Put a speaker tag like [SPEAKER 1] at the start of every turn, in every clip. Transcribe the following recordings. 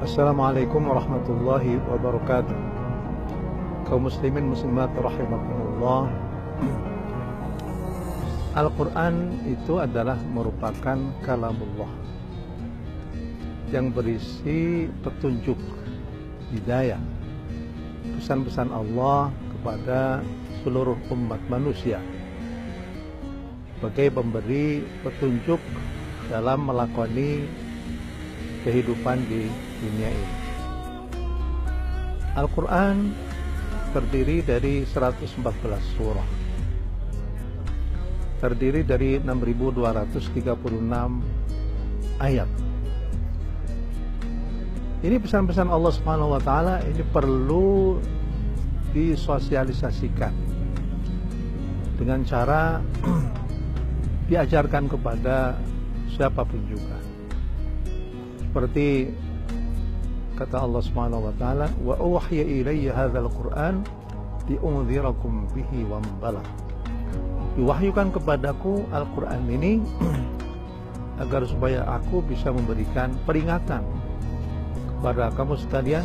[SPEAKER 1] Assalamualaikum warahmatullahi wabarakatuh. Kaum muslimin muslimat rahimakumullah. Al-Quran itu adalah merupakan kalamullah yang berisi petunjuk, hidayah, pesan-pesan Allah kepada seluruh umat manusia sebagai pemberi petunjuk dalam melakoni kehidupan di dunia ini. Al-Quran terdiri dari 114 surah, terdiri dari 6.236 ayat. Ini pesan-pesan Allah Subhanahu wa Ta'ala, ini perlu disosialisasikan dengan cara diajarkan kepada siapapun juga. Seperti kata Allah Subhanahu wa Ta'ala, wa uhiya ilayya hadzal Qur'an liunzirakum bihi wa man balagh. Diwahyukan kepadaku Al-Qur'an ini agar supaya aku bisa memberikan peringatan kepada kamu sekalian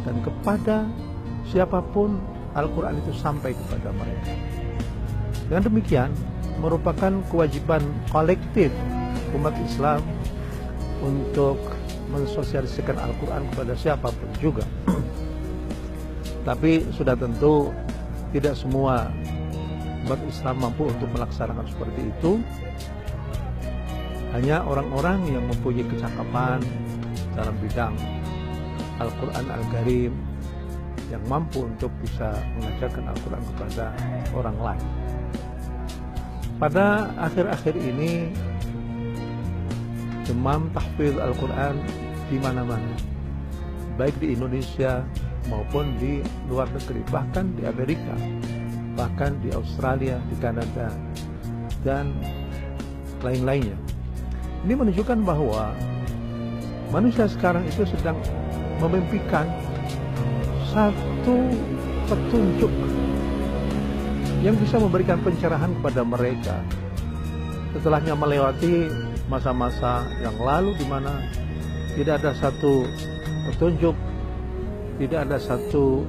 [SPEAKER 1] dan kepada siapapun Al-Qur'an itu sampai kepada mereka. Dengan demikian merupakan kewajiban kolektif umat Islam untuk mensosialisasikan Al-Quran kepada siapapun juga. Tapi sudah tentu tidak semua umat Islam mampu untuk melaksanakan seperti itu. Hanya orang-orang yang mempunyai kecakapan dalam bidang Al-Quran Al-Karim yang mampu untuk bisa mengajarkan Al-Quran kepada orang lain. Pada akhir-akhir ini demam tahfidz Al-Quran di mana-mana, baik di Indonesia maupun di luar negeri, bahkan di Amerika, bahkan di Australia, di Kanada, dan lain-lainnya. Ini menunjukkan bahwa manusia sekarang itu sedang memimpikan satu petunjuk yang bisa memberikan pencerahan kepada mereka setelahnya melewati masa-masa yang lalu di mana tidak ada satu petunjuk, tidak ada satu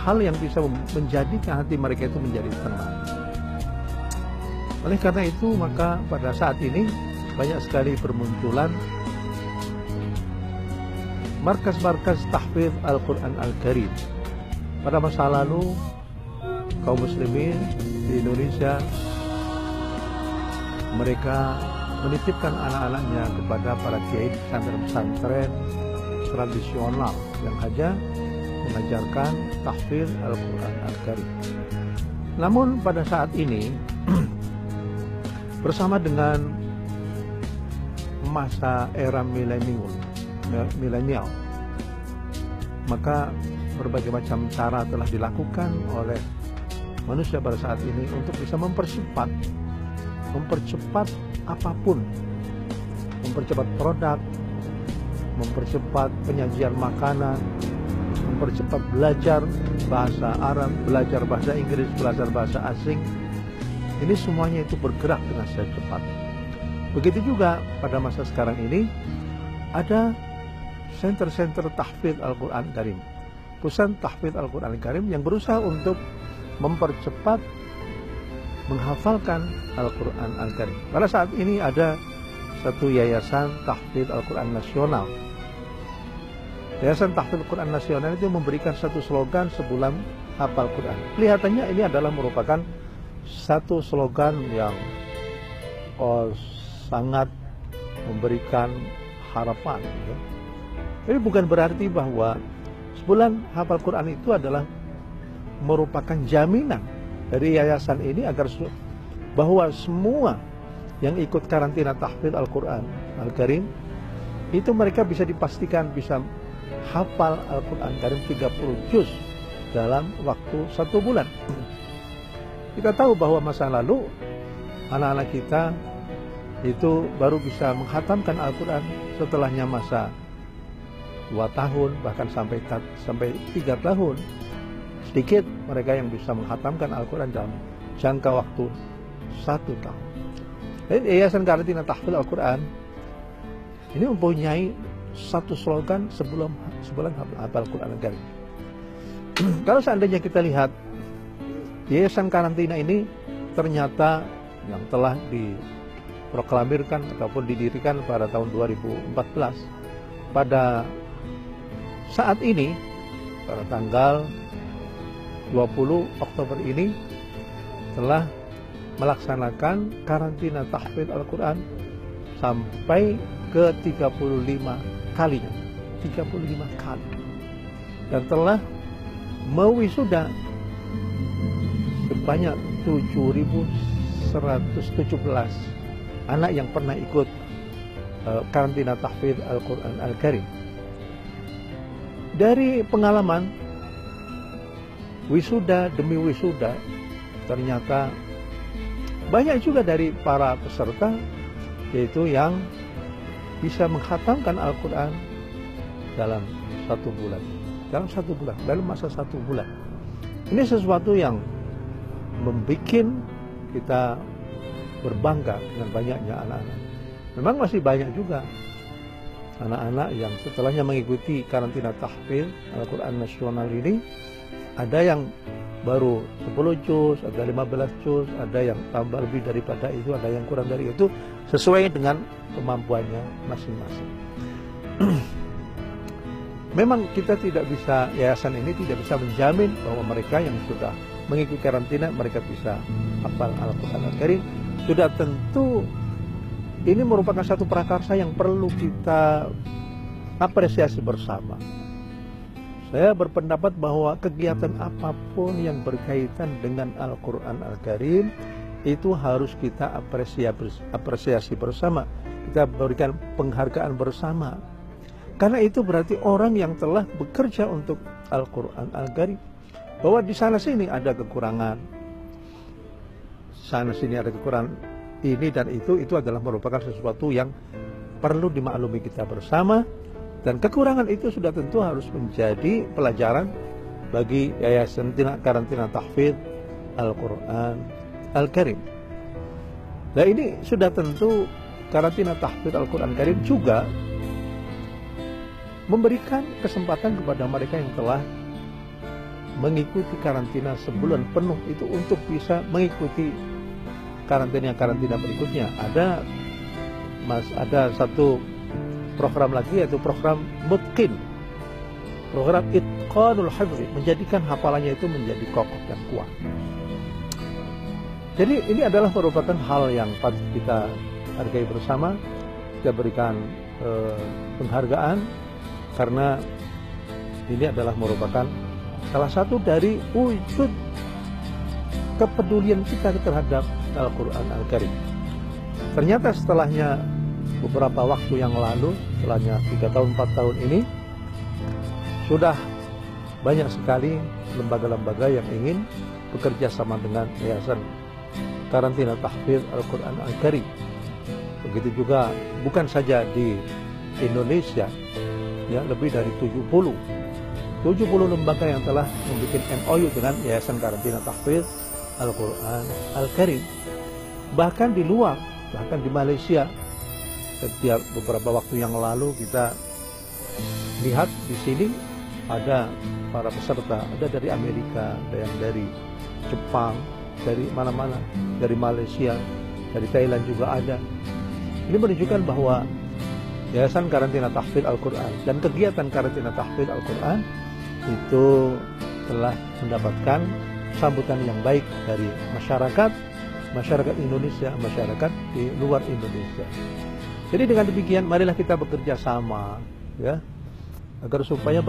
[SPEAKER 1] hal yang bisa menjadikan hati mereka itu menjadi tenang. Oleh karena itu, maka pada saat ini banyak sekali bermunculan markas-markas tahfidz Al-Quran Al-Karim. Pada masa lalu, kaum muslimin di Indonesia mereka menitipkan anak-anaknya kepada para kiai di pesantren-pesantren tradisional yang hanya mengajarkan tahfidz Al-Quran Al-Karim. Namun pada saat ini bersama dengan masa era milenial, maka berbagai macam cara telah dilakukan oleh manusia pada saat ini untuk bisa mempercepat apapun, mempercepat produk, mempercepat penyajian makanan, mempercepat belajar bahasa Arab, belajar bahasa Inggris, belajar bahasa asing. Ini semuanya itu bergerak dengan sangat cepat. Begitu juga pada masa sekarang ini ada center-center tahfidz Al-Quran Karim, pusat tahfidz Al-Quran Karim yang berusaha untuk mempercepat menghafalkan Al-Quran Al-Karim. Pada saat ini ada satu yayasan tahfidz Al-Quran nasional. Yayasan tahfidz Al-Quran nasional itu memberikan satu slogan sebulan hafal Quran. Kelihatannya ini adalah merupakan satu slogan yang sangat memberikan harapan. Ini bukan berarti bahwa sebulan hafal Quran itu adalah merupakan jaminan dari yayasan ini agar bahwa semua yang ikut karantina tahfidz Al-Quran Al-Karim itu mereka bisa dipastikan bisa hafal Al-Quran Karim 30 juz dalam waktu 1 bulan. Kita tahu bahwa masa lalu anak-anak kita itu baru bisa menghatamkan Al-Quran setelahnya masa 2 tahun bahkan sampai 3 tahun. Sedikit mereka yang bisa menghatamkan Al-Quran dalam jangka waktu 1 tahun. Yayasan Karantina Tahfidz Al-Quran ini mempunyai satu slogan sebelum hafal Quran Al-Karim. Kalau seandainya kita lihat Yayasan Karantina ini ternyata yang telah diproklamirkan ataupun didirikan pada tahun 2014, pada saat ini pada tanggal 20 Oktober ini telah melaksanakan karantina tahfidz Al-Quran sampai ke 35 kalinya, 35 kali, dan telah mewisuda sebanyak 7.117 anak yang pernah ikut karantina tahfidz Al-Quran Al-Karim. Dari pengalaman wisuda demi wisuda, ternyata banyak juga dari para peserta yaitu yang bisa menghatamkan Al-Quran dalam 1 bulan, dalam masa 1 bulan. Ini sesuatu yang membuat kita berbangga dengan banyaknya anak-anak. Memang masih banyak juga anak-anak yang setelahnya mengikuti karantina tahfidz Al-Quran nasional ini, ada yang baru 10 juz, ada 15 juz, ada yang tambah lebih daripada itu, ada yang kurang dari itu, sesuai dengan kemampuannya masing-masing. Memang kita tidak bisa, yayasan ini tidak bisa menjamin bahwa mereka yang sudah mengikuti karantina mereka bisa hafal Al-Quran Al-Karim. Sudah tentu ini merupakan satu prakarsa yang perlu kita apresiasi bersama. Saya berpendapat bahwa kegiatan apapun yang berkaitan dengan Al-Quran Al-Karim itu harus kita apresiasi bersama. Kita berikan penghargaan bersama. Karena itu berarti orang yang telah bekerja untuk Al-Quran Al-Karim. Bahwa di sana sini ada kekurangan, sana sini ada kekurangan ini dan itu adalah merupakan sesuatu yang perlu dimaklumi kita bersama. Dan kekurangan itu sudah tentu harus menjadi pelajaran bagi Yayasan Karantina Tahfidz Al-Quran Al-Karim. Nah, ini sudah tentu karantina tahfidz Al-Quran Al-Karim juga memberikan kesempatan kepada mereka yang telah mengikuti karantina sebulan penuh itu untuk bisa mengikuti karantina berikutnya. Ada satu program lagi, yaitu program Mutqin, program Itqanul Hifdz, menjadikan hafalannya itu menjadi kokoh dan kuat. Jadi ini adalah merupakan hal yang patut kita hargai bersama, kita berikan penghargaan, karena ini adalah merupakan salah satu dari wujud kepedulian kita terhadap Al-Quran Al-Karim. Ternyata setelahnya beberapa waktu yang lalu, setelahnya 3 tahun 4 tahun ini, sudah banyak sekali lembaga-lembaga yang ingin bekerja sama dengan Yayasan Karantina Tahfidz Al-Quran Al-Karim. Begitu juga bukan saja di Indonesia, ya, lebih dari 70 lembaga yang telah membuat MOU dengan Yayasan Karantina Tahfidz Al-Quran Al-Karim. Bahkan di luar, bahkan di Malaysia, setiap beberapa waktu yang lalu kita lihat di sini ada para peserta, ada dari Amerika, ada yang dari Jepang, dari mana-mana, dari Malaysia, dari Thailand juga ada. Ini menunjukkan bahwa Yayasan Karantina Tahfidz Al-Quran dan kegiatan Karantina Tahfidz Al-Quran itu telah mendapatkan sambutan yang baik dari masyarakat Indonesia, masyarakat di luar Indonesia. Jadi dengan demikian, marilah kita bekerja sama, ya, agar supaya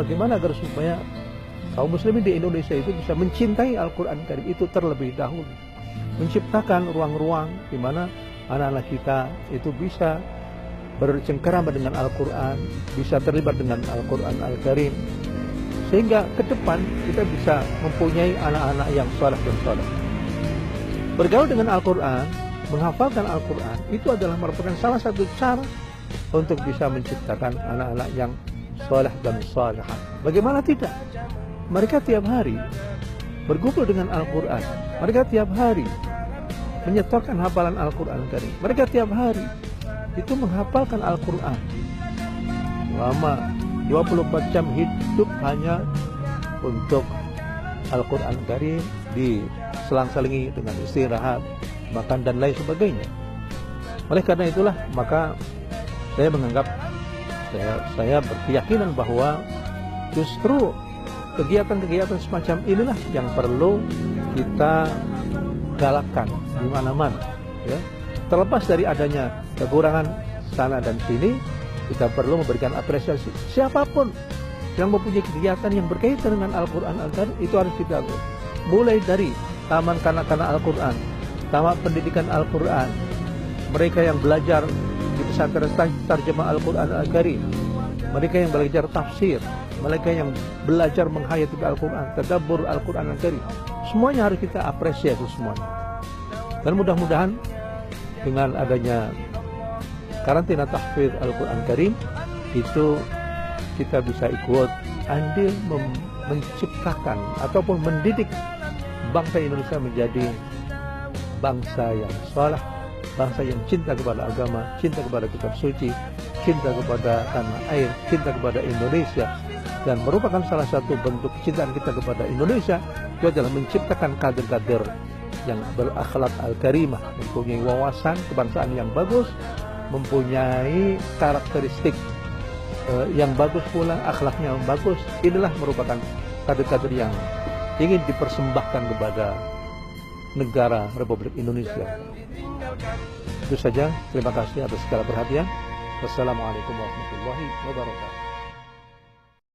[SPEAKER 1] kaum muslimin di Indonesia itu bisa mencintai Al-Quran Karim itu terlebih dahulu, menciptakan ruang-ruang di mana anak-anak kita itu bisa bercengkerama dengan Al-Quran, bisa terlibat dengan Al-Quran Al-Karim, sehingga ke depan kita bisa mempunyai anak-anak yang saleh dan saleh. Bergaul dengan Al-Quran, menghafalkan Al-Quran, itu adalah merupakan salah satu cara untuk bisa menciptakan anak-anak yang saleh dan salihah. Bagaimana tidak? Mereka tiap hari bergumul dengan Al-Quran. Mereka tiap hari menyetorkan hafalan Al-Quran Karim. Mereka tiap hari itu menghafalkan Al-Quran. selama 24 jam hidup hanya untuk Al-Quran Karim, diselang-selingi dengan istirahat, makan dan lain sebagainya. Oleh karena itulah maka saya menganggap, saya berkeyakinan bahwa justru kegiatan-kegiatan semacam inilah yang perlu kita galakkan di mana-mana, ya. Terlepas dari adanya kekurangan sana dan sini, kita perlu memberikan apresiasi. Siapapun yang mempunyai kegiatan yang berkaitan dengan Al-Quran Al-Karim, itu harus kita mulai dari taman kanak-kanak Al-Quran, taman pendidikan Al-Quran, mereka yang belajar di pesantren tarjemah Al-Quran Al-Karim, mereka yang belajar tafsir, mereka yang belajar menghayati Al-Quran, tadabbur Al-Quran Al-Karim, semuanya harus kita apresiasi semuanya. Dan mudah-mudahan dengan adanya karantina tahfidz Al-Quran Karim itu kita bisa ikut andil menciptakan ataupun mendidik bangsa Indonesia menjadi bangsa yang saleh, bangsa yang cinta kepada agama, cinta kepada kitab suci, cinta kepada tanah air, cinta kepada Indonesia. Dan merupakan salah satu bentuk kecintaan kita kepada Indonesia itu adalah menciptakan kader-kader yang berakhlak al-karimah, mempunyai wawasan kebangsaan yang bagus, mempunyai karakteristik yang bagus pula, akhlaknya yang bagus. Inilah merupakan kader-kader yang ingin dipersembahkan kepada negara Republik Indonesia. Itu saja, terima kasih atas segala perhatian. Wassalamualaikum warahmatullahi wabarakatuh.